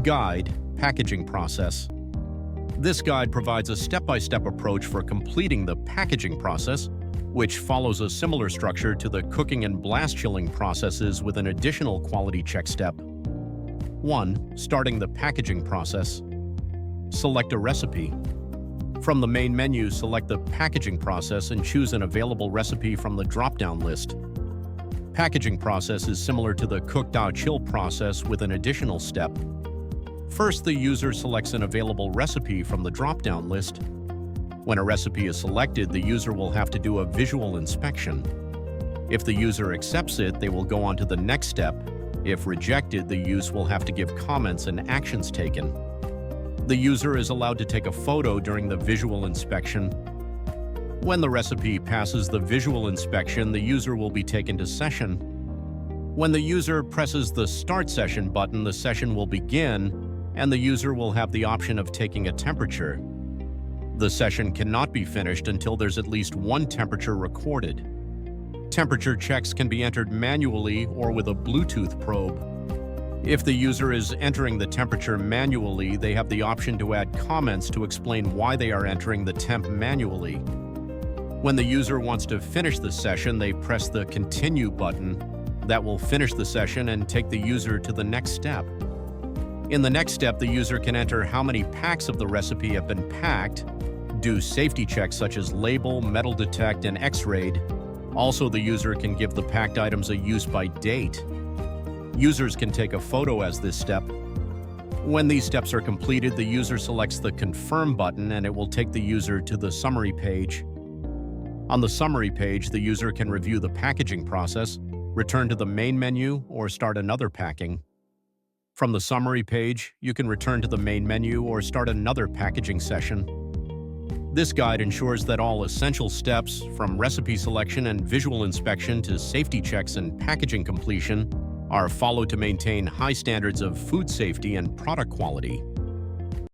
Guide, Packaging Process. This guide provides a step-by-step approach for completing the packaging process, which follows a similar structure to the cooking and blast chilling processes with an additional quality check step. 1. Starting the packaging process. Select a recipe. From the main menu, select the packaging process and choose an available recipe from the drop-down list. Packaging process is similar to the cook-chill process with an additional step. First, the user selects an available recipe from the drop-down list. When a recipe is selected, the user will have to do a visual inspection. If the user accepts it, they will go on to the next step. If rejected, the user will have to give comments and actions taken. The user is allowed to take a photo during the visual inspection. When the recipe passes the visual inspection, the user will be taken to session. When the user presses the Start Session button, the session will begin, and the user will have the option of taking a temperature. The session cannot be finished until there's at least one temperature recorded. Temperature checks can be entered manually or with a Bluetooth probe. If the user is entering the temperature manually, they have the option to add comments to explain why they are entering the temp manually. When the user wants to finish the session, they press the Continue button. That will finish the session and take the user to the next step. In the next step, the user can enter how many packs of the recipe have been packed, do safety checks such as label, metal detect, and X-rayed. Also, the user can give the packed items a use by date. Users can take a photo as this step. When these steps are completed, the user selects the Confirm button and it will take the user to the summary page. On the summary page, the user can review the packaging process, return to the main menu, or start another packing. From the summary page, you can return to the main menu or start another packaging session. This guide ensures that all essential steps, from recipe selection and visual inspection to safety checks and packaging completion, are followed to maintain high standards of food safety and product quality.